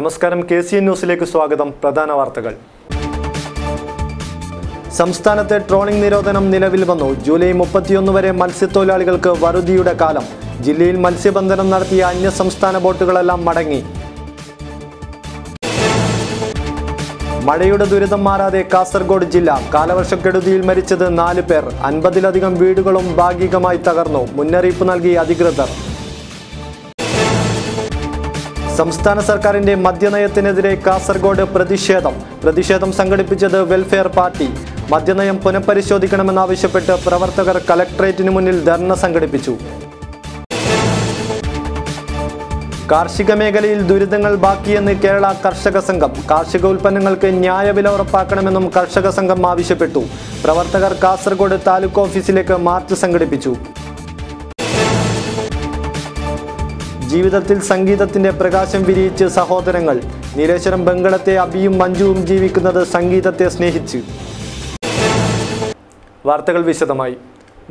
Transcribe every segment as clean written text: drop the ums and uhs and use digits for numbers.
നമസ്കാരം, KCN ന്യൂസിലേക്ക് സ്വാഗതം. പ്രധാന വാർത്തകൾ. സംസ്ഥാനത്തെ ട്രോളിംഗ് നിരോധനം നിലവിൽ വന്നു. ജൂലൈ 31 വരെ മത്സ്യത്തൊഴിലാളികൾക്ക് വറുതിയുടെ കാലം. ജില്ലയിൽ മത്സ്യബന്ധനം നടത്തിയ അന്യസംസ്ഥാന ബോട്ടുകളെല്ലാം മടങ്ങി. മഴയുടെ ദുരിതം മാറാതെ കാസർഗോഡ് ജില്ല. കാലവർഷക്കെടുതിയിൽ മരിച്ചത് 4 പേർ. 50-ലധികം വീടുകളും ഭാഗികമായി തകർന്നു. മുന്നറിയിപ്പ് നൽകി അധികൃതർ. സംസ്ഥാന സർക്കാരിന്റെ മദ്യനയത്തിനെതിരെ കാസർഗോഡ് പ്രതിഷേധം സംഘടിപ്പിച്ചത് വെൽഫെയർ പാർട്ടി. മദ്യനയം പുനഃപരിശോധിക്കണമെന്നാവശ്യപ്പെട്ട് പ്രവർത്തകർ കലക്ട്രേറ്റിന് മുന്നിൽ ധർണ സംഘടിപ്പിച്ചു. കാർഷിക മേഖലയിൽ ദുരിതങ്ങൾ ബാക്കിയെന്ന് കേരള കർഷക സംഘം. കാർഷിക ഉൽപ്പന്നങ്ങൾക്ക് ന്യായവില ഉറപ്പാക്കണമെന്നും കർഷക സംഘം ആവശ്യപ്പെട്ടു. പ്രവർത്തകർ കാസർഗോഡ് താലൂക്ക് ഓഫീസിലേക്ക് മാർച്ച് സംഘടിപ്പിച്ചു. ജീവിതത്തിൽ സംഗീതത്തിന്റെ പ്രകാശം വിരിയിച്ച് സഹോദരങ്ങൾ. നീലേശ്വരം ബംഗളത്തെ അബിയും മഞ്ജുവും ജീവിക്കുന്നത് സംഗീതത്തെ സ്നേഹിച്ച്. വാർത്തകൾ വിശദമായി.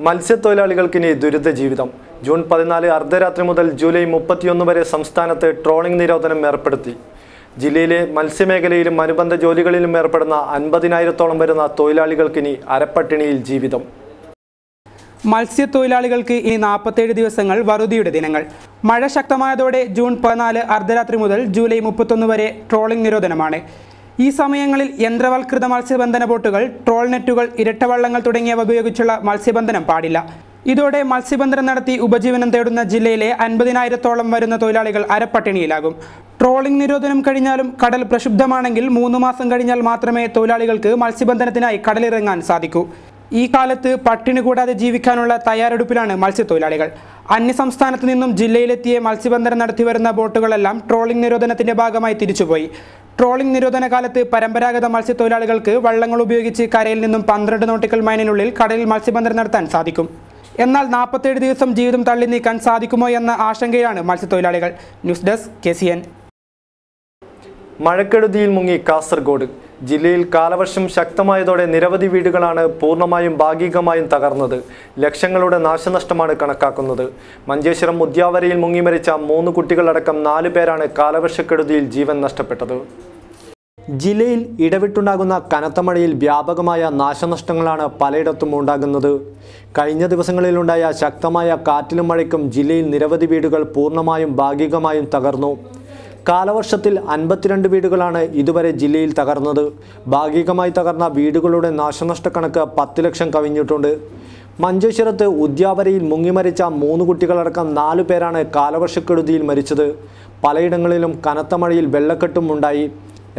മത്സ്യത്തൊഴിലാളികൾക്കിനി ദുരിത ജീവിതം. ജൂൺ 14 അർദ്ധരാത്രി മുതൽ ജൂലൈ 31 വരെ സംസ്ഥാനത്ത് ട്രോളിംഗ് നിരോധനം ഏർപ്പെടുത്തി. ജില്ലയിലെ മത്സ്യമേഖലയിലും അനുബന്ധ ജോലികളിലും ഏർപ്പെടുന്ന 50,000-ഓളം വരുന്ന തൊഴിലാളികൾക്കിനി അരപ്പട്ടിണിയിൽ ജീവിതം. മത്സ്യത്തൊഴിലാളികൾക്ക് ഇനി 47 ദിവസങ്ങൾ വറുതിയുടെ ദിനങ്ങൾ. മഴ ശക്തമായതോടെ ജൂൺ 14 അർദ്ധരാത്രി മുതൽ ജൂലൈ 31 വരെ ട്രോളിംഗ് നിരോധനമാണ്. ഈ സമയങ്ങളിൽ യന്ത്രവൽകൃത മത്സ്യബന്ധന ബോട്ടുകൾ, ട്രോൾ നെറ്റുകൾ, ഇരട്ടവള്ളങ്ങൾ തുടങ്ങിയവ ഉപയോഗിച്ചുള്ള മത്സ്യബന്ധനം പാടില്ല. ഇതോടെ മത്സ്യബന്ധനം നടത്തി ഉപജീവനം തേടുന്ന ജില്ലയിലെ 50,000-ഓളം വരുന്ന തൊഴിലാളികൾ അരപ്പട്ടിണിയിലാകും. ട്രോളിംഗ് നിരോധനം കഴിഞ്ഞാലും കടൽ പ്രക്ഷുബ്ധമാണെങ്കിൽ 3 മാസം കഴിഞ്ഞാൽ മാത്രമേ തൊഴിലാളികൾക്ക് മത്സ്യബന്ധനത്തിനായി കടലിറങ്ങാൻ സാധിക്കൂ. ഈ കാലത്ത് പട്ടിണി കൂടാതെ ജീവിക്കാനുള്ള തയ്യാറെടുപ്പിലാണ് മത്സ്യത്തൊഴിലാളികൾ. അന്യസംസ്ഥാനത്ത് നിന്നും ജില്ലയിലെത്തിയ മത്സ്യബന്ധനം നടത്തിവരുന്ന ബോട്ടുകളെല്ലാം ട്രോളിംഗ് നിരോധനത്തിന്റെ ഭാഗമായി തിരിച്ചുപോയി. ട്രോളിംഗ് നിരോധന കാലത്ത് പരമ്പരാഗത മത്സ്യത്തൊഴിലാളികൾക്ക് വള്ളങ്ങൾ ഉപയോഗിച്ച് കരയിൽ നിന്നും 12 നോട്ടിക്കൽ മൈലിനുള്ളിൽ കടലിൽ മത്സ്യബന്ധനം നടത്താൻ സാധിക്കും. എന്നാൽ 47 ദിവസം ജീവിതം തള്ളി നീക്കാൻ സാധിക്കുമോ എന്ന ആശങ്കയിലാണ് മത്സ്യത്തൊഴിലാളികൾ. News desk KCN. മഴക്കെടുതിയിൽ മുങ്ങി കാസർഗോഡ്. ജില്ലയിൽ കാലവർഷം ശക്തമായതോടെ നിരവധി വീടുകളാണ് പൂർണ്ണമായും ഭാഗികമായും തകർന്നത്. ലക്ഷങ്ങളുടെ നാശനഷ്ടമാണ് കണക്കാക്കുന്നത്. മഞ്ചേശ്വരം ഉദ്യാവരയിൽ മുങ്ങി മരിച്ച 3 കുട്ടികളടക്കം 4 പേരാണ് കാലവർഷക്കെടുതിയിൽ ജീവൻ നഷ്ടപ്പെട്ടത്. ജില്ലയിൽ ഇടവിട്ടുണ്ടാകുന്ന കനത്ത മഴയിൽ വ്യാപകമായ നാശനഷ്ടങ്ങളാണ് പലയിടത്തും ഉണ്ടാകുന്നത്. കഴിഞ്ഞ ദിവസങ്ങളിലുണ്ടായ ശക്തമായ കാറ്റിലും മഴയ്ക്കും ജില്ലയിൽ നിരവധി വീടുകൾ പൂർണ്ണമായും ഭാഗികമായും തകർന്നു. കാലവർഷത്തിൽ 52 വീടുകളാണ് ഇതുവരെ ജില്ലയിൽ തകർന്നത്. ഭാഗികമായി തകർന്ന വീടുകളുടെ നാശനഷ്ട കണക്ക് 10 ലക്ഷം കവിഞ്ഞിട്ടുണ്ട്. മഞ്ചേശ്വരത്ത് ഉദ്യാവരയിൽ മുങ്ങിമരിച്ച 3 കുട്ടികളടക്കം 4 പേരാണ് കാലവർഷക്കെടുതിയിൽ മരിച്ചത്. പലയിടങ്ങളിലും കനത്ത മഴയിൽ വെള്ളക്കെട്ടും ഉണ്ടായി.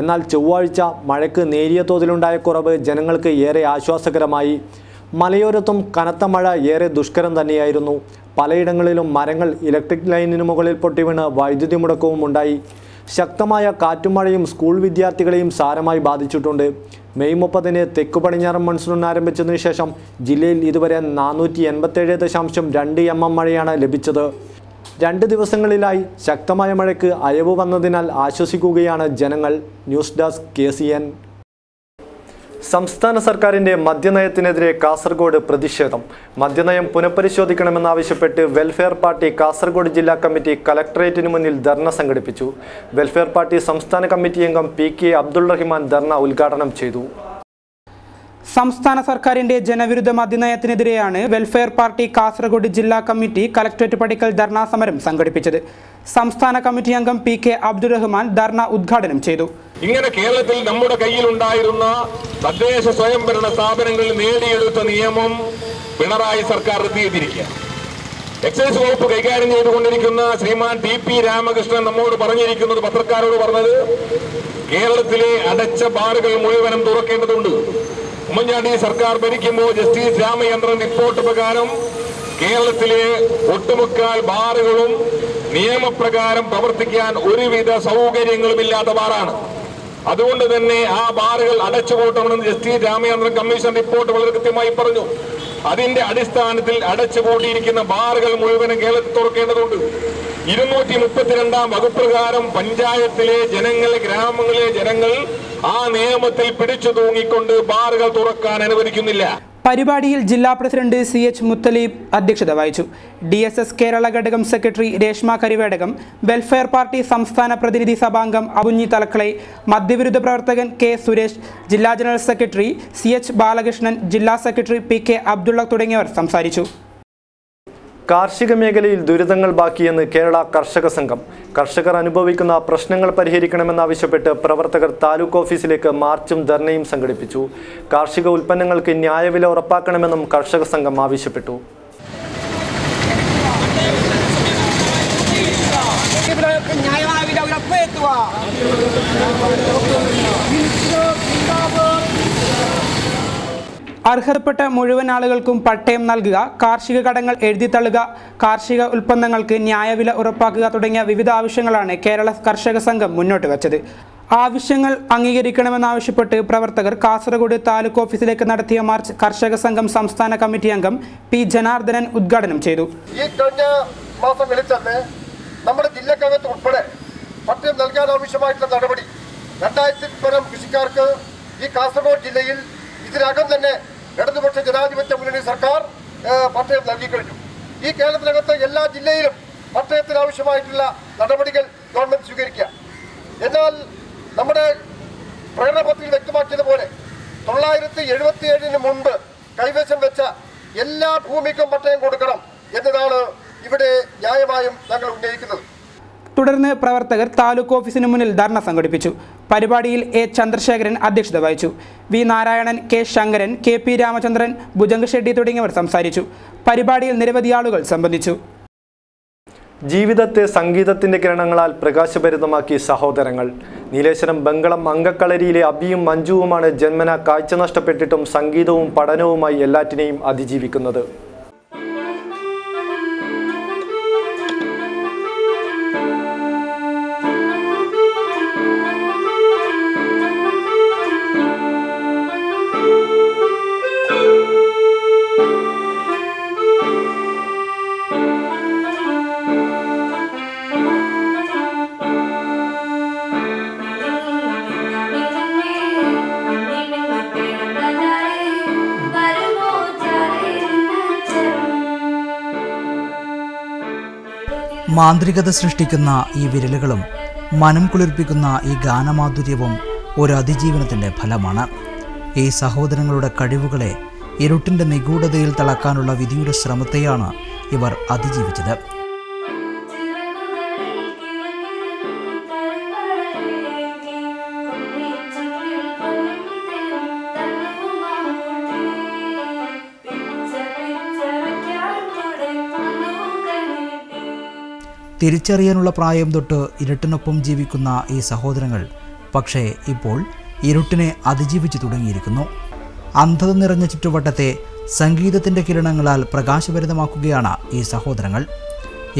എന്നാൽ ചൊവ്വാഴ്ച മഴയ്ക്ക് നേരിയ തോതിലുണ്ടായ കുറവ് ജനങ്ങൾക്ക് ഏറെ ആശ്വാസകരമായി. മലയോരത്തും കനത്ത മഴ ഏറെ ദുഷ്കരം തന്നെയായിരുന്നു. പലയിടങ്ങളിലും മരങ്ങൾ ഇലക്ട്രിക് ലൈനിന് മുകളിൽ പൊട്ടിവീണ് വൈദ്യുതി മുടക്കവും ഉണ്ടായി. ശക്തമായ കാറ്റും മഴയും സ്കൂൾ വിദ്യാർത്ഥികളെയും സാരമായി ബാധിച്ചിട്ടുണ്ട്. മെയ് 30 തെക്കു പടിഞ്ഞാറൻ മൺസൂൺ ആരംഭിച്ചതിനു ശേഷം ജില്ലയിൽ ഇതുവരെ 487.2 mm മഴയാണ് ലഭിച്ചത്. 2 ദിവസങ്ങളിലായി ശക്തമായ മഴയ്ക്ക് അയവ് വന്നതിനാൽ ആശ്വസിക്കുകയാണ് ജനങ്ങൾ. News desk KCN. സംസ്ഥാന സർക്കാരിന്റെ മദ്യനയത്തിനെതിരെ കാസർഗോഡ് പ്രതിഷേധം. മദ്യനയം പുനഃപരിശോധിക്കണമെന്നാവശ്യപ്പെട്ട് വെൽഫെയർ പാർട്ടി കാസർഗോഡ് ജില്ലാ കമ്മിറ്റി കലക്ട്രേറ്റിന് മുന്നിൽ ധർണ സംഘടിപ്പിച്ചു. വെൽഫെയർ പാർട്ടി സംസ്ഥാന കമ്മിറ്റി അംഗം PK അബ്ദുൾ റഹ്മാൻ ധർണ ഉദ്ഘാടനം ചെയ്തു. സംസ്ഥാന സർക്കാരിന്റെ ജനവിരുദ്ധ മദ്യനയത്തിനെതിരെയാണ് വെൽഫെയർ പാർട്ടി കാസർഗോഡ് ജില്ലാ കമ്മിറ്റി കലക്ട്രേറ്റ് പടിക്കൽ ധർണാ സമരം സംഘടിപ്പിച്ചത്. സംസ്ഥാന കമ്മിറ്റി അംഗം PK അബ്ദുൾ റഹ്മാൻ ധർണ ഉദ്ഘാടനം ചെയ്തു. ഇങ്ങനെ കേരളത്തിൽ നമ്മുടെ കയ്യിൽ ഉണ്ടായിരുന്ന തദ്ദേശ സ്വയംഭരണ സ്ഥാപനങ്ങളിൽ നേടിയെടുത്ത നിയമം പിണറായി സർക്കാർ റദ്ദ് ചെയ്തിരിക്കുക. എക്സൈസ് വകുപ്പ് കൈകാര്യം ചെയ്തുകൊണ്ടിരിക്കുന്ന ശ്രീമാൻ TP രാമകൃഷ്ണൻ നമ്മോട് പറഞ്ഞിരിക്കുന്നത്, പത്രക്കാരോട് പറഞ്ഞത്, കേരളത്തിലെ അടച്ച ബാറുകൾ മുഴുവനും തുറക്കേണ്ടതുണ്ട്. ഉമ്മൻചാണ്ടി സർക്കാർ ഭരിക്കുമ്പോൾ ജസ്റ്റിസ് രാമചന്ദ്രൻ റിപ്പോർട്ട് പ്രകാരം കേരളത്തിലെ ഒട്ടുമുക്കാൽ ബാറുകളും നിയമപ്രകാരം പ്രവർത്തിക്കാൻ ഒരുവിധ സൗകര്യങ്ങളുമില്ലാത്ത ബാറാണ്. അതുകൊണ്ട് തന്നെ ആ ബാറുകൾ അടച്ചുപൂട്ടണമെന്ന് ജസ്റ്റിസ് രാമചന്ദ്രൻ കമ്മീഷൻ റിപ്പോർട്ട് വളരെ കൃത്യമായി പറഞ്ഞു. അതിന്റെ അടിസ്ഥാനത്തിൽ അടച്ചുപൂട്ടിയിരിക്കുന്ന ബാറുകൾ മുഴുവനും കേരളത്തിൽ തുറക്കേണ്ടതുണ്ട്. 232-ാം വകുപ്പ് പ്രകാരം പഞ്ചായത്തിലെ ജനങ്ങൾ, ഗ്രാമങ്ങളിലെ ജനങ്ങൾ ആ നിയമത്തിൽ പിടിച്ചു തൂങ്ങിക്കൊണ്ട് ബാറുകൾ തുറക്കാൻ അനുവദിക്കുന്നില്ല. പരിപാടിയിൽ ജില്ലാ പ്രസിഡന്റ് CH മുത്തലീബ് അധ്യക്ഷത വഹിച്ചു. DSS കേരള ഘടകം secretary Reshma Karivedakam, welfare party സംസ്ഥാന പ്രതിനിധി സഭാംഗം അബുഞ്ഞി തലക്കളൈ, മദ്യവിരുദ്ധ പ്രവർത്തകൻ K സുരേഷ്, ജില്ലാ ജനറൽ സെക്രട്ടറി CH ബാലകൃഷ്ണൻ, ജില്ലാ സെക്രട്ടറി PK അബ്ദുള്ള തുടങ്ങിയവർ സംസാരിച്ചു. കാർഷിക മേഖലയിൽ ദുരിതങ്ങൾ ബാക്കിയെന്ന് കേരള കർഷക സംഘം. കർഷകർ അനുഭവിക്കുന്ന പ്രശ്നങ്ങൾ പരിഹരിക്കണമെന്നാവശ്യപ്പെട്ട് പ്രവർത്തകർ താലൂക്ക് ഓഫീസിലേക്ക് മാർച്ചും ധർണയും സംഘടിപ്പിച്ചു. കാർഷിക ഉൽപ്പന്നങ്ങൾക്ക് ന്യായവില ഉറപ്പാക്കണമെന്നും കർഷക സംഘം ആവശ്യപ്പെട്ടു. അർഹതപ്പെട്ട മുഴുവൻ ആളുകൾക്കും പട്ടയം നൽകുക, കാർഷിക കടങ്ങൾ എഴുതിത്തള്ളുക, കാർഷിക ഉൽപ്പന്നങ്ങൾക്ക് ന്യായവില ഉറപ്പാക്കുക തുടങ്ങിയ വിവിധ ആവശ്യങ്ങളാണ് കേരള കർഷക സംഘം മുന്നോട്ട് വച്ചത്. ആവശ്യങ്ങൾ അംഗീകരിക്കണമെന്നാവശ്യപ്പെട്ട് പ്രവർത്തകർ കാസർഗോഡ് താലൂക്ക് ഓഫീസിലേക്ക് നടത്തിയ മാർച്ച് കർഷക സംഘം സംസ്ഥാന കമ്മിറ്റി അംഗം P ജനാർദ്ദനൻ ഉദ്ഘാടനം ചെയ്തു. ഈ കഴിഞ്ഞ മാസം വെളിച്ചെന്ന് നമ്മുടെ ജില്ലക്കകത്ത് ഉൾപ്പെടെ പട്ടയം നൽകാൻ ആവശ്യമായിട്ടുള്ള നടപടി 2000 പരം കൃഷിക്കാർക്ക് ഈ കാസർഗോഡ് ജില്ലയിൽ ഇതിനകം തന്നെ ഇടതുപക്ഷ ജനാധിപത്യ മുന്നണി സർക്കാർ പട്ടയം നൽകി കഴിഞ്ഞു. ഈ കേരളത്തിനകത്ത് എല്ലാ ജില്ലയിലും പട്ടയത്തിന് ആവശ്യമായിട്ടുള്ള നടപടികൾ ഗവൺമെന്റ് സ്വീകരിക്കുക. എന്നാൽ നമ്മുടെ പ്രകടനപത്രിക വ്യക്തമാക്കിയതുപോലെ 977 മുൻപ് കൈവശം വെച്ച എല്ലാ ഭൂമിക്കും പട്ടയം കൊടുക്കണം എന്നതാണ് ഇവിടെ ന്യായമായും ഞങ്ങൾ ഉന്നയിക്കുന്നത്. തുടർന്ന് പ്രവർത്തകർ താലൂക്ക് ഓഫീസിന് മുന്നിൽ ധർണ സംഘടിപ്പിച്ചു. പരിപാടിയിൽ A ചന്ദ്രശേഖരൻ അധ്യക്ഷത വഹിച്ചു. V Narayanan, K Sankaran, KP Ramachandran, ഭുജംഗ ഷെഡ്ഡി തുടങ്ങിയവർ സംസാരിച്ചു. പരിപാടിയിൽ നിരവധി ആളുകൾ സംബന്ധിച്ചു. ജീവിതത്തെ സംഗീതത്തിന്റെ കിരണങ്ങളാൽ പ്രകാശഭരിതമാക്കി സഹോദരങ്ങൾ. നീലേശ്വരം ബംഗളം അങ്കക്കളരിയിലെ അബിയും മഞ്ജുവുമാണ് ജന്മന കാഴ്ച നഷ്ടപ്പെട്ടിട്ടും സംഗീതവും പഠനവുമായി എല്ലാറ്റിനെയും അതിജീവിക്കുന്നത്. മാന്ത്രികത സൃഷ്ടിക്കുന്ന ഈ വിരലുകളും മനം കുളിർപ്പിക്കുന്ന ഈ ഗാനമാധുര്യവും ഒരു അതിജീവനത്തിൻ്റെ ഫലമാണ്. ഈ സഹോദരങ്ങളുടെ കഴിവുകളെ ഇരുട്ടിൻ്റെ നിഗൂഢതയിൽ തളക്കാനുള്ള വിധിയുടെ ശ്രമത്തെയാണ് ഇവർ അതിജീവിച്ചത്. തിരിച്ചറിയാനുള്ള പ്രായം തൊട്ട് ഇരുട്ടിനൊപ്പം ജീവിക്കുന്ന ഈ സഹോദരങ്ങൾ പക്ഷേ ഇപ്പോൾ ഇരുട്ടിനെ അതിജീവിച്ചു തുടങ്ങിയിരിക്കുന്നു. അന്ധത നിറഞ്ഞ ചുറ്റുവട്ടത്തെ സംഗീതത്തിൻ്റെ കിരണങ്ങളാൽ പ്രകാശഭരിതമാക്കുകയാണ് ഈ സഹോദരങ്ങൾ.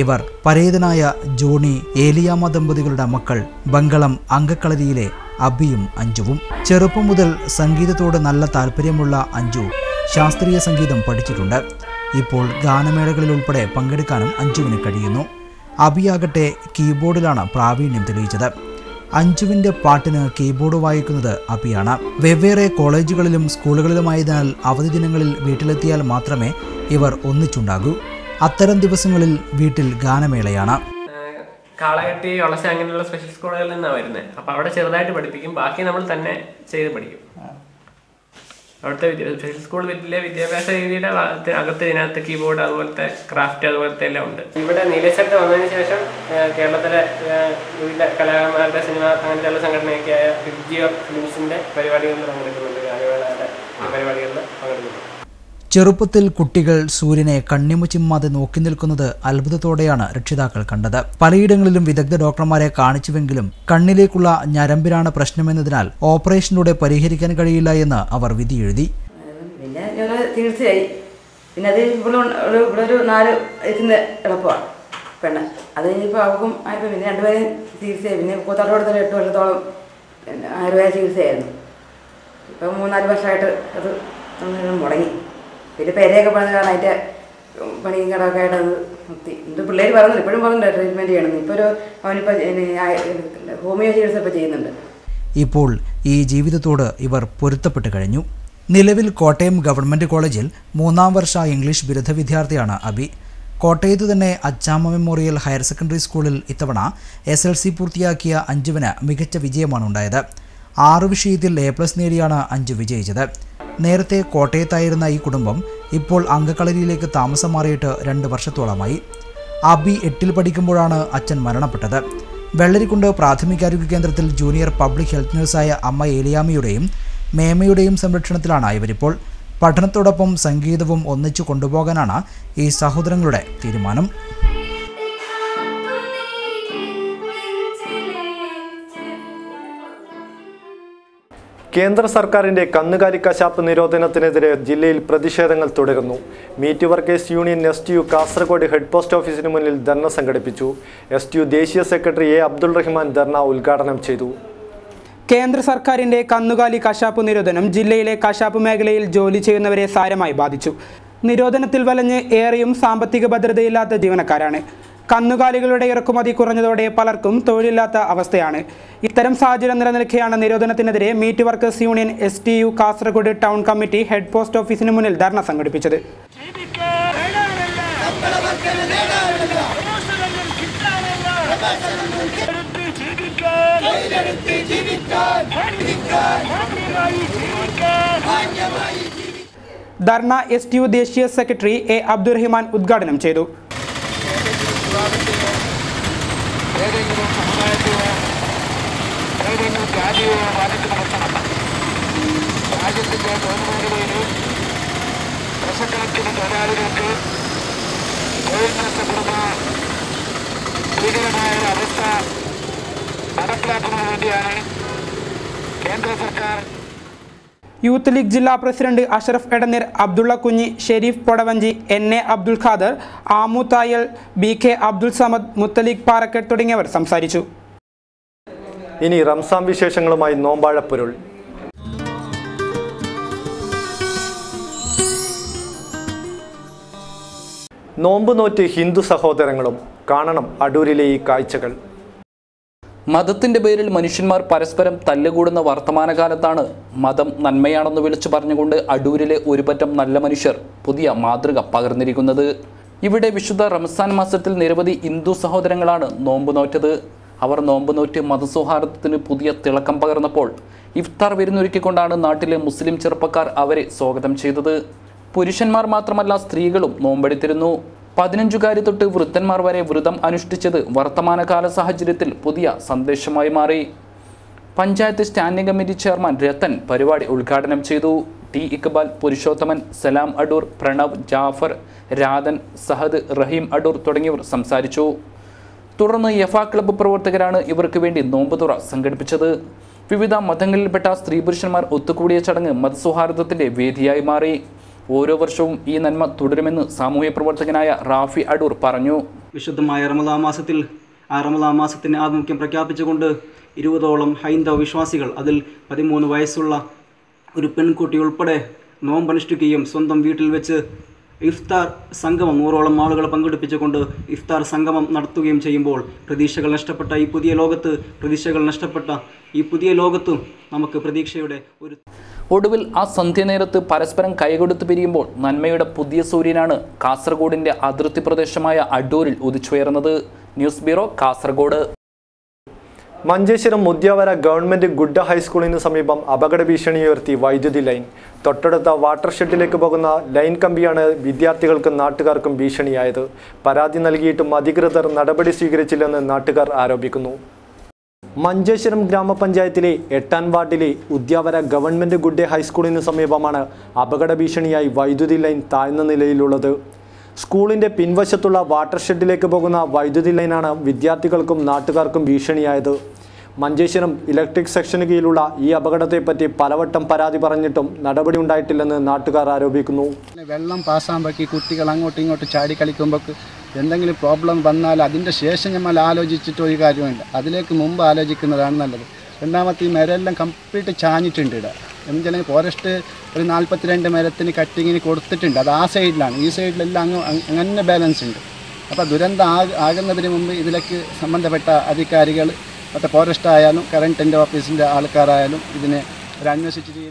ഇവർ പരേതനായ ജോണി ഏലിയാമ്മ ദമ്പതികളുടെ മക്കൾ ബംഗളം അങ്കക്കളരിയിലെ അബിയും അഞ്ജുവും. ചെറുപ്പം മുതൽ സംഗീതത്തോട് നല്ല താല്പര്യമുള്ള അഞ്ജു ശാസ്ത്രീയ സംഗീതം പഠിച്ചിട്ടുണ്ട്. ഇപ്പോൾ ഗാനമേളകളിൽ ഉൾപ്പെടെ പങ്കെടുക്കാനും അഞ്ജുവിന് കഴിയുന്നു. അബിയാകട്ടെ കീബോർഡിലാണ് പ്രാവീണ്യം തെളിയിച്ചത്. അഞ്ജുവിൻ്റെ പാട്ടിന് കീബോർഡ് വായിക്കുന്നത് അബിയാണ്. വെവ്വേറെ കോളേജുകളിലും സ്കൂളുകളിലുമായതിനാൽ അവധി ദിനങ്ങളിൽ വീട്ടിലെത്തിയാൽ മാത്രമേ ഇവർ ഒന്നിച്ചുണ്ടാകൂ. അത്തരം ദിവസങ്ങളിൽ വീട്ടിൽ ഗാനമേളയാണ്. കാളകെട്ടി വളശ അങ്ങനെയുള്ള സ്പെഷ്യൽ സ്കൂളുകളിൽ നിന്നാണ് വരുന്നത്. അപ്പോൾ അവിടെ ചെറുതായിട്ട് പഠിപ്പിക്കും, ബാക്കി നമ്മൾ തന്നെ ചെയ്ത് പഠിക്കും. അവിടുത്തെ സ്പെഷ്യൽ സ്കൂൾ വിദ്യാഭ്യാസ രീതിയുടെ അകത്ത് ഇതിനകത്ത് കീബോർഡ് അതുപോലത്തെ ക്രാഫ്റ്റ് അതുപോലത്തെ എല്ലാം ഉണ്ട്. ഇവിടെ നീലേശ്വരത്ത് വന്നതിന് ശേഷം കേരളത്തിലെ വിവിധ കലാകാരന്മാരുടെ സിനിമ അങ്ങനത്തെയുള്ള സംഘടനയൊക്കെയായ വിബ്ജിയോ ഫിലിംസിന്റെ പരിപാടികളിൽ പങ്കെടുക്കുന്നുണ്ട്. ഗാനമേളയുടെ പരിപാടികളിൽ പങ്കെടുക്കുന്നുണ്ട്. ചെറുപ്പത്തിൽ കുട്ടികൾ സൂര്യനെ കണ്ണിമു ചിമ്മാതെ നോക്കി നിൽക്കുന്നത് അത്ഭുതത്തോടെയാണ് രക്ഷിതാക്കൾ കണ്ടത്. പലയിടങ്ങളിലും വിദഗ്ധ ഡോക്ടർമാരെ കാണിച്ചുവെങ്കിലും കണ്ണിലേക്കുള്ള ഞരമ്പിനാണ് പ്രശ്നമെന്നതിനാൽ ഓപ്പറേഷനിലൂടെ പരിഹരിക്കാൻ കഴിയില്ല എന്ന് അവർ വിധി എഴുതി. പിന്നെ ഞങ്ങൾ ചികിത്സയായി. പിന്നെ അത് ഇവിടെ ഒരു 4 വയസ്സിൻ്റെ എളുപ്പമാണ് പെണ്ണ്. അത് കഴിഞ്ഞപ്പോൾ അവർക്കും ആയപ്പോൾ പിന്നെ 2 പേരെയും ചികിത്സയായി. പിന്നെ കൂത്താട്ടോടത്തിൽ 8 വർഷത്തോളം ആയുർവേദ ചികിത്സയായിരുന്നു. ഇപ്പം 3-4 വർഷമായിട്ട് അത് മുടങ്ങി. പിന്നെ പെരയൊക്കെ പണിത് കാരണം അതിൻ്റെ പണിയും കടമൊക്കെ ആയിട്ട് അത് നിർത്തി. ഇത് പിള്ളേർ പറയുന്നുണ്ട്, ഇപ്പോഴും പറയുന്നുണ്ട് ട്രീറ്റ്മെൻറ്റ് ചെയ്യണമെന്ന്. ഇപ്പോൾ അവനിപ്പോൾ ഹോമിയോ ചികിത്സ ഇപ്പോൾ ചെയ്യുന്നുണ്ട്. ഇപ്പോൾ ഈ ജീവിതത്തോട് ഇവർ പൊരുത്തപ്പെട്ട് കഴിഞ്ഞു. നിലവിൽ കോട്ടയം ഗവൺമെൻറ് കോളേജിൽ 3ാം വർഷ ഇംഗ്ലീഷ് ബിരുദ വിദ്യാർത്ഥിയാണ് അബി. കോട്ടയത്തു തന്നെ അച്ചാമ്മ മെമ്മോറിയൽ ഹയർ സെക്കൻഡറി സ്കൂളിൽ ഇത്തവണ SLC പൂർത്തിയാക്കിയ അഞ്ജുവിന് മികച്ച വിജയമാണ് ഉണ്ടായത്. 6 വിഷയത്തിൽ A+ നേടിയാണ് അഞ്ജു വിജയിച്ചത്. നേരത്തെ കോട്ടയത്തായിരുന്ന ഈ കുടുംബം ഇപ്പോൾ അങ്കക്കളരിയിലേക്ക് താമസം മാറിയിട്ട് 2 വർഷത്തോളമായി. അബി 8ൽ പഠിക്കുമ്പോഴാണ് അച്ഛൻ മരണപ്പെട്ടത്. വെള്ളരിക്കുണ്ട് പ്രാഥമികാരോഗ്യ കേന്ദ്രത്തിൽ ജൂനിയർ പബ്ലിക് ഹെൽത്ത് നഴ്സായ അമ്മ ഏലിയാമ്മയുടെയും മേമയുടെയും സംരക്ഷണത്തിലാണ് ഇവരിപ്പോൾ. പഠനത്തോടൊപ്പം സംഗീതവും ഒന്നിച്ചു കൊണ്ടുപോകാനാണ് ഈ സഹോദരങ്ങളുടെ തീരുമാനം. കേന്ദ്ര സർക്കാരിന്റെ കന്നുകാലി കശാപ്പ് നിരോധനത്തിനെതിരെ ജില്ലയിൽ പ്രതിഷേധങ്ങൾ തുടരുന്നു. Meat workers union STU Kasaragod head post ഓഫീസിന് മുന്നിൽ ധർണ സംഘടിപ്പിച്ചു. STU ദേശീയ സെക്രട്ടറി A. അബ്ദുൾ റഹ്മാൻ ധർണ ഉദ്ഘാടനം ചെയ്തു. കേന്ദ്ര സർക്കാരിന്റെ കന്നുകാലി കശാപ്പ് നിരോധനം ജില്ലയിലെ കശാപ്പ് മേഖലയിൽ ജോലി ചെയ്യുന്നവരെ സാരമായി ബാധിച്ചു. നിരോധനത്തിൽ വലഞ്ഞ് ഏറെയും സാമ്പത്തിക ഭദ്രതയില്ലാത്ത ജീവനക്കാരാണ്. കന്നുകാലികളുടെ ഇറക്കുമതി കുറഞ്ഞതോടെ പലർക്കും തൊഴിലില്ലാത്ത അവസ്ഥയാണ്. ഇത്തരം സാഹചര്യം നിലനിൽക്കെയാണ് നിരോധനത്തിനെതിരെ meat workers union STU Kasaragod town committee head post ഓഫീസിന് മുന്നിൽ ധർണ സംഘടിപ്പിച്ചത്. ധർണ STU ദേശീയ സെക്രട്ടറി A. അബ്ദുൾ റഹ്മാൻ ഉദ്ഘാടനം ചെയ്തു. യൂത്ത് ലീഗ് ജില്ലാ പ്രസിഡന്റ് അഷറഫ് എടനീർ, അബ്ദുള്ള കുഞ്ഞി, ഷെരീഫ് പൊടവഞ്ചി, NA അബ്ദുൽ ഖാദർ, ആമു തായൽ, BK അബ്ദുൽ സമദ്, മുത്തലീഖ് പാറക്കറ്റ് തുടങ്ങിയവർ സംസാരിച്ചു. ഇനി റംസാൻ വിശേഷങ്ങളുമായി നോമ്പാഴപ്പൊരുൾ. നോമ്പ് നോറ്റ് ഹിന്ദു സഹോദരങ്ങളും കാണണം അടൂരിലെ ഈ കാഴ്ചകൾ. മതത്തിന്റെ പേരിൽ മനുഷ്യന്മാർ പരസ്പരം തല്ലുകൂടുന്ന വർത്തമാനകാലത്താണ് മതം നന്മയാണെന്ന് വിളിച്ചു പറഞ്ഞുകൊണ്ട് അടൂരിലെ ഒരുപറ്റം നല്ല മനുഷ്യർ പുതിയ മാതൃക പകർന്നിരിക്കുന്നത്. ഇവിടെ വിശുദ്ധ റംസാൻ മാസത്തിൽ നിരവധി ഹിന്ദു സഹോദരങ്ങളാണ് നോമ്പ് നോറ്റത്. അവർ നോമ്പ് നോറ്റ് മതസൗഹാർദ്ദത്തിന് പുതിയ തിളക്കം പകർന്നപ്പോൾ ഇഫ്താർ വിരുന്നൊരുക്കിക്കൊണ്ടാണ് നാട്ടിലെ മുസ്ലിം ചെറുപ്പക്കാർ അവരെ സ്വാഗതം ചെയ്തത്. പുരുഷന്മാർ മാത്രമല്ല സ്ത്രീകളും നോമ്പെടുത്തിരുന്നു. 15കാരി തൊട്ട് വൃദ്ധന്മാർ വരെ വ്രതം അനുഷ്ഠിച്ചത് വർത്തമാനകാല സാഹചര്യത്തിൽ പുതിയ സന്ദേശമായി മാറി. Panchayat standing committee chairman Rathan പരിപാടി ഉദ്ഘാടനം ചെയ്തു. T. ഇക്ബാൽ, പുരുഷോത്തമൻ, സലാം അടൂർ, പ്രണവ്, ജാഫർ, രാധൻ, സഹദ്, റഹീം അടൂർ തുടങ്ങിയവർ സംസാരിച്ചു. തുടർന്ന് യഫ ക്ലബ്ബ് പ്രവർത്തകരാണ് ഇവർക്ക് വേണ്ടി നോമ്പുതുറ സംഘടിപ്പിച്ചത്. വിവിധ മതങ്ങളിൽപ്പെട്ട സ്ത്രീ പുരുഷന്മാർ ഒത്തുകൂടിയ ചടങ്ങ് മതസൗഹാർദ്ദത്തിന്റെ വേദിയായി മാറി. ഓരോ വർഷവും ഈ നന്മ തുടരുമെന്ന് സാമൂഹ്യ പ്രവർത്തകനായ റാഫി അടൂർ പറഞ്ഞു. വിശുദ്ധമായ റമദാൻ മാസത്തിൽ റമദാൻ മാസത്തിന് ആഭിമുഖ്യം പ്രഖ്യാപിച്ചുകൊണ്ട് 20ഓളം ഹൈന്ദവ വിശ്വാസികൾ, അതിൽ 13 വയസ്സുള്ള ഒരു പെൺകുട്ടി ഉൾപ്പെടെ നോമ്പനുഷ്ഠിക്കുകയും സ്വന്തം വീട്ടിൽ വെച്ച് ഇഫ്താർ സംഗമം 100ഓളം ആളുകളെ പങ്കെടുപ്പിച്ചുകൊണ്ട് ഇഫ്താർ സംഗമം നടത്തുകയും ചെയ്യുമ്പോൾ പ്രതീക്ഷകൾ നഷ്ടപ്പെട്ട ഈ പുതിയ ലോകത്തും നമുക്ക് പ്രതീക്ഷയുടെ ഒരു ഒടുവിൽ ആ സന്ധ്യനേരത്ത് പരസ്പരം കൈകൊടുത്ത് പിരിയുമ്പോൾ നന്മയുടെ പുതിയ സൂര്യനാണ് കാസർഗോഡിന്റെ അതിർത്തി പ്രദേശമായ അടൂരിൽ ഉദിച്ചുയർന്നത്. News bureau, Kasaragod. Manjeshwaram Mudyavara government ഗുഡ ഹൈസ്കൂളിന് സമീപം അപകട ഭീഷണി ഉയർത്തി വൈദ്യുതി ലൈൻ. തൊട്ടടുത്ത വാട്ടർ ഷെഡിലേക്ക് പോകുന്ന ലൈൻ കമ്പിയാണ് വിദ്യാർത്ഥികൾക്കും നാട്ടുകാർക്കും ഭീഷണിയായത്. പരാതി നൽകിയിട്ടും അധികൃതർ നടപടി സ്വീകരിച്ചില്ലെന്ന് നാട്ടുകാർ ആരോപിക്കുന്നു. മഞ്ചേശ്വരം ഗ്രാമപഞ്ചായത്തിലെ 8ാം വാർഡിലെ ഉദ്യാവര ഗവൺമെന്റ് ഗുഡ ഹൈസ്കൂളിന് സമീപമാണ് അപകട ഭീഷണിയായി വൈദ്യുതി ലൈൻ താഴ്ന്ന നിലയിലുള്ളത്. സ്കൂളിന്റെ പിൻവശത്തുള്ള വാട്ടർ ഷെഡിലേക്ക് പോകുന്ന വൈദ്യുതി ലൈനാണ് വിദ്യാർത്ഥികൾക്കും നാട്ടുകാർക്കും ഭീഷണിയായത്. മഞ്ചേശ്വരം ഇലക്ട്രിക് സെക്ഷന് കീഴിലുള്ള ഈ അപകടത്തെപ്പറ്റി പലവട്ടം പരാതി പറഞ്ഞിട്ടും നടപടി ഉണ്ടായിട്ടില്ലെന്ന് നാട്ടുകാർ ആരോപിക്കുന്നു. വെള്ളം പാസ്സാകുമ്പോൾ കുട്ടികൾ അങ്ങോട്ടും ഇങ്ങോട്ടും ചാടി കളിക്കുമ്പോൾ എന്തെങ്കിലും പ്രോബ്ലം വന്നാൽ അതിൻ്റെ ശേഷം നമ്മൾ ആലോചിച്ചിട്ട് ഒരു കാര്യമില്ല, അതിലേക്ക് മുമ്പ് ആലോചിക്കുന്നതാണ് നല്ലത്. രണ്ടാമത്തെ ഈ മരമെല്ലാം കംപ്ലീറ്റ് ചാഞ്ഞിട്ടുണ്ട്. ഇവിടെ എന്നുവെച്ചാൽ ഫോറസ്റ്റ് ഒരു 42 മരത്തിന് കട്ടിങ്ങിന് കൊടുത്തിട്ടുണ്ട്. അത് ആ സൈഡിലാണ്, ഈ സൈഡിലെല്ലാം അങ്ങനെ ബാലൻസ് ഉണ്ട്. അപ്പോൾ ദുരന്തം ആകുന്നതിന് മുമ്പ് ഇതിലേക്ക് സംബന്ധപ്പെട്ട അധികാരികൾ, മറ്റേ ഫോറസ്റ്റ് ആയാലും കറണ്ടിൻ്റെ ഓഫീസിൻ്റെ ആൾക്കാരായാലും ഇതിനെ ഒരു അന്വേഷിച്ചിട്ട്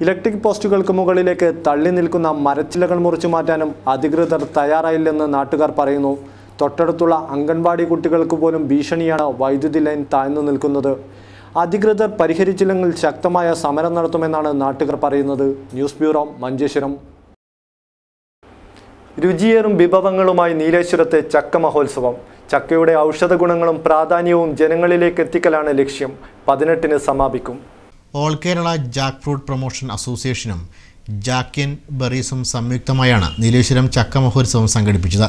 ഇലക്ട്രിക് പോസ്റ്റുകൾക്ക് മുകളിലേക്ക് തള്ളി നിൽക്കുന്ന മരച്ചില്ലകൾ മുറിച്ചു മാറ്റാനും അധികൃതർ തയ്യാറായില്ലെന്ന് നാട്ടുകാർ പറയുന്നു. തൊട്ടടുത്തുള്ള അംഗൻവാടി കുട്ടികൾക്ക് പോലും ഭീഷണിയാണ് വൈദ്യുതി ലൈൻ താഴ്ന്നു നിൽക്കുന്നത്. അധികൃതർ പരിഹരിച്ചില്ലെങ്കിൽ ശക്തമായ സമരം നടത്തുമെന്നാണ് നാട്ടുകാർ പറയുന്നത്. News bureau, Manjeshwaram. രുചിയേറും വിഭവങ്ങളുമായി നീലേശ്വരത്തെ ചക്ക മഹോത്സവം. ചക്കയുടെ ഔഷധ ഗുണങ്ങളും പ്രാധാന്യവും ജനങ്ങളിലേക്ക് എത്തിക്കലാണ് ലക്ഷ്യം. 18-ന് സമാപിക്കും. All Kerala Jack fruit promotion അസോസിയേഷനും ജാക്ക് ആൻഡ് ബെറീസും സംയുക്തമായാണ് നീലേശ്വരം ചക്ക മഹോത്സവം സംഘടിപ്പിച്ചത്.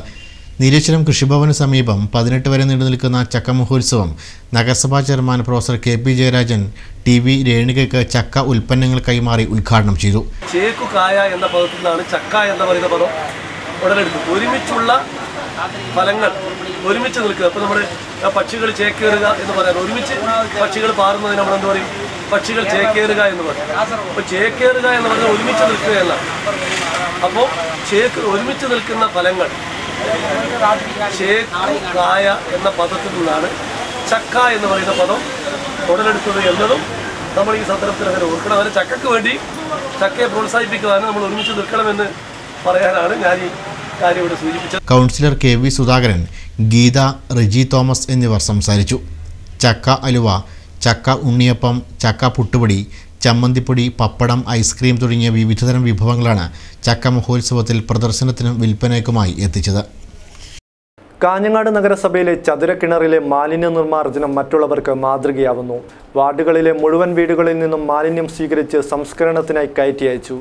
നീലേശ്വരം കൃഷിഭവന് സമീപം 18 വരെ നീണ്ടുനിൽക്കുന്ന ചക്ക മഹോത്സവം നഗരസഭാ chairman professor KP Jayarajan TV രേണുകയ്ക്ക് ചക്ക ഉൽപ്പന്നങ്ങൾ കൈമാറി ഉദ്ഘാടനം ചെയ്തു. ചേക്കുകായ എന്ന പദത്തിൽ നിന്നാണ് ചക്ക എന്ന് പറയുന്ന പദം ഉടലെടുത്തത്. ഒരുമിച്ചുള്ള ഫലങ്ങൾ ഒരുമിച്ച് നിൽക്കുക. അപ്പോൾ നമ്മൾ പക്ഷികൾ ചേക്കേറുക എന്ന് പറയാം. ഒരുമിച്ച് പക്ഷികൾ പാറുന്നതിന് നമ്മൾ എന്ത് പറയും? പക്ഷികൾ ചേക്കേറുക എന്ന് പറയും. അപ്പോൾ ചേക്കേറുക എന്ന് പറഞ്ഞാൽ ഒരുമിച്ച് നിൽക്കുകയല്ല. അപ്പോൾ ഒരുമിച്ച് നിൽക്കുന്ന ഫലങ്ങൾ ചേക്കുകായ എന്ന പദത്തിൽ നിന്നാണ് ചക്ക എന്ന് പറയുന്ന പദം ഉടലെടുത്തത് എന്നതും നമ്മൾ ഈ സന്ദർഭത്തിൽ അങ്ങനെ ഓർക്കണം. അതിന് ചക്കയ്ക്ക് വേണ്ടി ചക്കയെ പ്രോത്സാഹിപ്പിക്കുവാനും നമ്മൾ ഒരുമിച്ച് നിൽക്കണമെന്ന് പറയാനാണ് ഞാൻ ഈ കാര്യം ഇവിടെ സൂചിപ്പിച്ചത്. കൗൺസിലർ KV സുധാകരൻ, ഗീത, റിജി തോമസ് എന്നിവർ സംസാരിച്ചു. ചക്ക അലുവ, ചക്ക ഉണ്ണിയപ്പം, ചക്ക പുട്ടുപൊടി, ചമ്മന്തിപ്പൊടി, പപ്പടം, ഐസ്ക്രീം തുടങ്ങിയ വിവിധതരം വിഭവങ്ങളാണ് ചക്ക മഹോത്സവത്തിൽ പ്രദർശനത്തിനും വിൽപ്പനയ്ക്കുമായി എത്തിച്ചത്. കാഞ്ഞങ്ങാട് നഗരസഭയിലെ ചതുരക്കിണറിലെ മാലിന്യ നിർമ്മാർജ്ജനം മറ്റുള്ളവർക്ക് മാതൃകയാവുന്നു. വാർഡുകളിലെ മുഴുവൻ വീടുകളിൽ നിന്നും മാലിന്യം സ്വീകരിച്ച് സംസ്കരണത്തിനായി കയറ്റി അയച്ചു.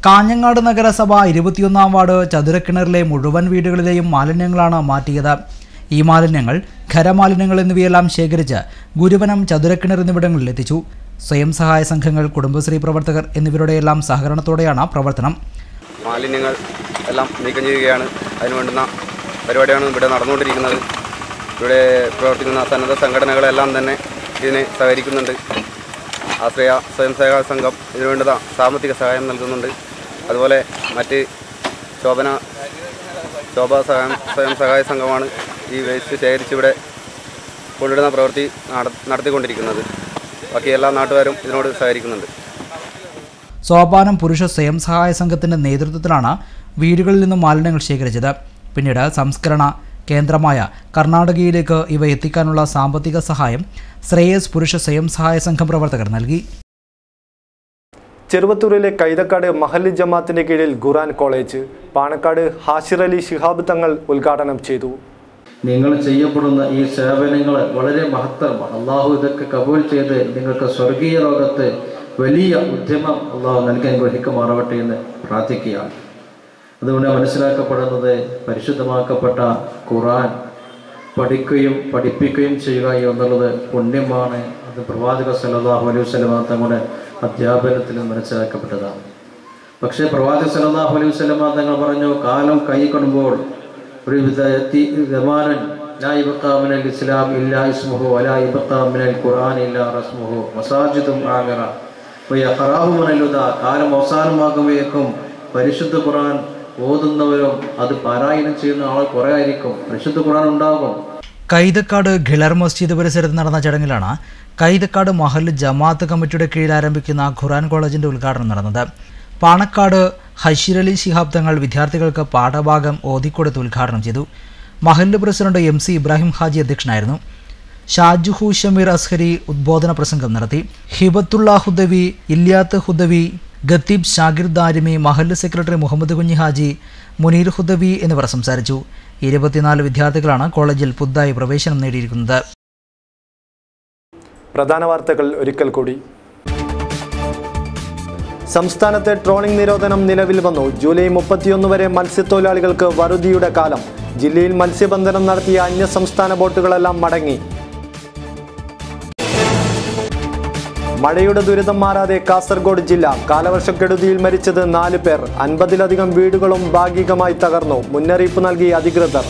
കാഞ്ഞങ്ങാട് നഗരസഭ 21-ാം വാർഡ് ചതുരക്കിണറിലെ മുഴുവൻ വീടുകളിലെയും മാലിന്യങ്ങളാണ് മാറ്റിയത്. ഈ മാലിന്യങ്ങൾ ഖരമാലിന്യങ്ങൾ എന്നിവയെല്ലാം ശേഖരിച്ച് ഗുരുവനം, ചതുരക്കിണർ എന്നിവിടങ്ങളിൽ എത്തിച്ചു. സ്വയം സഹായ സംഘങ്ങൾ, കുടുംബശ്രീ പ്രവർത്തകർ എന്നിവരുടെയെല്ലാം സഹകരണത്തോടെയാണ് പ്രവർത്തനം. മാലിന്യങ്ങൾ എല്ലാം നീക്കം ചെയ്യുകയാണ്. അതിനുവേണ്ടുന്ന പരിപാടിയാണ് ഇവിടെ നടന്നുകൊണ്ടിരിക്കുന്നത്. ഇവിടെ പ്രവർത്തിക്കുന്ന സന്നദ്ധ സംഘടനകളെല്ലാം തന്നെ ഇതിനെ സഹകരിക്കുന്നുണ്ട്. ആശ്രയ സ്വയം സഹായ സംഘം ഇതിനുവേണ്ടുന്ന സാമ്പത്തിക സഹായം നൽകുന്നുണ്ട്. അതുപോലെ മറ്റ് ശോഭ സ്വയം സഹായ സംഘമാണ് ഈ വേസ്റ്റ് ശേഖരിച്ച് ഇവിടെ കൊണ്ടിടുന്ന പ്രവൃത്തി നടത്തിക്കൊണ്ടിരിക്കുന്നത്. ബാക്കി എല്ലാ നാട്ടുകാരും ഇതിനോട് സഹകരിക്കുന്നുണ്ട്. സോപാനം പുരുഷ സ്വയം സഹായ സംഘത്തിൻ്റെ നേതൃത്വത്തിലാണ് വീടുകളിൽ നിന്നും മാലിന്യങ്ങൾ ശേഖരിച്ചത്. പിന്നീട് സംസ്കരണ കേന്ദ്രമായ കർണാടകയിലേക്ക് ഇവ എത്തിക്കാനുള്ള സാമ്പത്തിക സഹായം ശ്രേയസ് പുരുഷ സ്വയം സഹായ സംഘം പ്രവർത്തകർ നൽകി. ചെറുവത്തൂരിലെ കൈതക്കാട് മഹല്ല് ജമാഅത്തിന്റെ കീഴിൽ ഖുർആൻ കോളേജ് പാണക്കാട് ഹാഷിർ അലി ശിഹാബ് തങ്ങൾ ഉദ്ഘാടനം ചെയ്തു. നിങ്ങൾ ചെയ്യപ്പെടുന്ന ഈ സേവനങ്ങൾ വളരെ മഹത്തരമാണ്. അള്ളാഹു ഇതൊക്കെ കബൂൽ ചെയ്ത് നിങ്ങൾക്ക് സ്വർഗീയ ലോകത്ത് വലിയ ഉദ്യമം അള്ളാഹു നൽകാൻ അനുഗ്രഹിക്കുമാറാവട്ടെ എന്ന് പ്രാർത്ഥിക്കുകയാണ്. അതുകൊണ്ട് മനസ്സിലാക്കപ്പെടുന്നത് പരിശുദ്ധമാക്കപ്പെട്ട ഖുർആൻ പഠിക്കുകയും പഠിപ്പിക്കുകയും ചെയ്യുക എന്നുള്ളത് പുണ്യമാണ്. അത് പ്രവാചക സല്ലല്ലാഹു അലൈഹി വസല്ലം തങ്ങളുടെ അധ്യാപനത്തിൽ മനസ്സിലാക്കപ്പെട്ടതാണ്. പക്ഷേ പ്രവാചക സല്ലല്ലാഹു അലൈഹി വസല്ലം തങ്ങൾ പറഞ്ഞു, കാലം കൈ കൊണ്ടുമ്പോൾ ഒരു ജമാനൻ ലാ യബ്ഖാ മിനൽ ഇസ്ലാം ഇല്ലാ ഇസ്മുഹു വലാ യബ്ഖാ മിനൽ ഖുർആൻ ഇല്ലാ റസ്മുഹു മസാജിദും ആമിറ വയഖറാഹു മിനൽ ഹുദാ. കാലം അവസാനമാകുമ്പോഴേക്കും പരിശുദ്ധ ഖുർആൻ ഓതുന്നവരും അത് പാരായണം ചെയ്യുന്ന ആൾ കുറേ ആയിരിക്കും. പരിശുദ്ധ ഖുർആൻ ഉണ്ടാകും. കൈതക്കാട് ഖിളർ മസ്ജിദ് പരിസരത്ത് നടന്ന ചടങ്ങിലാണ് കൈതക്കാട് മഹല്ല് ജമാഅത്ത് കമ്മിറ്റിയുടെ കീഴിൽ ആരംഭിക്കുന്ന ഖുർആൻ കോളേജിന്റെ ഉദ്ഘാടനം നടന്നത്. പാണക്കാട് ഹാഷിർ അലി ശിഹാബ് തങ്ങൾ വിദ്യാർത്ഥികൾക്ക് പാഠഭാഗം ഓതിക്കൊടുത്ത് ഉദ്ഘാടനം ചെയ്തു. മഹല്ല് പ്രസിഡന്റ് MC ഇബ്രാഹിം ഹാജി അധ്യക്ഷനായിരുന്നു. ഷാജുഹു ഷമീർ അസ്ഹരി ഉദ്ബോധന പ്രസംഗം നടത്തി. ഹിബത്തുള്ള ഹുദവി, ഇല്യാത്ത് ഹുദവി, ഖത്തീബ് ഷാഗിർ ദാരിമി, മഹല്ല് സെക്രട്ടറി മുഹമ്മദ് കുഞ്ഞി ഹാജി, മുനീർ ഹുദവി എന്നിവർ സംസാരിച്ചു. 24 വിദ്യാർത്ഥികളാണ് കോളേജിൽ പുതുതായി പ്രവേശനം നേടിയിരിക്കുന്നത്. പ്രധാന വാർത്തകൾ ഒരിക്കൽ കൂടി. സംസ്ഥാനത്തെ ട്രോളിംഗ് നിരോധനം നിലവിൽ വന്നു. ജൂലൈ 31 വരെ മത്സ്യത്തൊഴിലാളികൾക്ക് വറുതിയുടെ കാലം. ജില്ലയിൽ മത്സ്യബന്ധനം നടത്തിയ അന്യസംസ്ഥാന ബോട്ടുകളെല്ലാം മടങ്ങി. മഴയുടെ ദുരിതം മാറാതെ കാസർഗോഡ് ജില്ല. കാലവർഷക്കെടുതിയിൽ മരിച്ചത് 4 പേർ. 50-ലധികം വീടുകളും ഭാഗികമായി തകർന്നു. മുന്നറിയിപ്പ് നൽകി അധികൃതർ.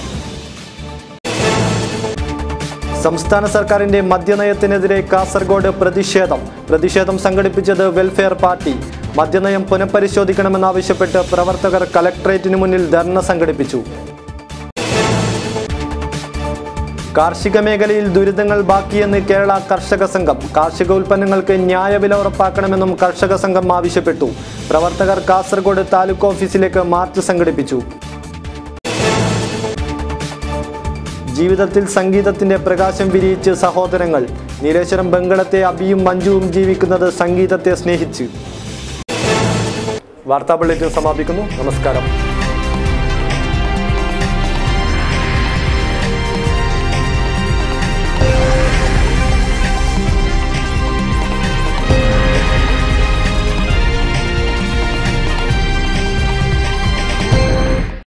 സംസ്ഥാന സർക്കാരിന്റെ മദ്യനയത്തിനെതിരെ കാസർഗോഡ് പ്രതിഷേധം സംഘടിപ്പിച്ചത് വെൽഫെയർ പാർട്ടി. മദ്യനയം പുനഃപരിശോധിക്കണമെന്നാവശ്യപ്പെട്ട് പ്രവർത്തകർ കലക്ട്രേറ്റിന് മുന്നിൽ ധർണ സംഘടിപ്പിച്ചു. കാർഷിക മേഖലയിൽ ദുരിതങ്ങൾ ബാക്കിയെന്ന് കേരള കർഷക സംഘം. കാർഷിക ഉൽപ്പന്നങ്ങൾക്ക് ന്യായവില ഉറപ്പാക്കണമെന്നും കർഷക സംഘം ആവശ്യപ്പെട്ടു. പ്രവർത്തകർ കാസർഗോഡ് താലൂക്ക് ഓഫീസിലേക്ക് മാർച്ച് സംഘടിപ്പിച്ചു. ജീവിതത്തിൽ സംഗീതത്തിന്റെ പ്രകാശം വിരിയിച്ച് സഹോദരങ്ങൾ. നീലേശ്വരം ബംഗളത്തെ അബിയും മഞ്ജുവും ജീവിക്കുന്നത് സംഗീതത്തെ സ്നേഹിച്ച്. വാർത്താ ബുള്ളറ്റിൻ സമാപിക്കുന്നു. നമസ്കാരം.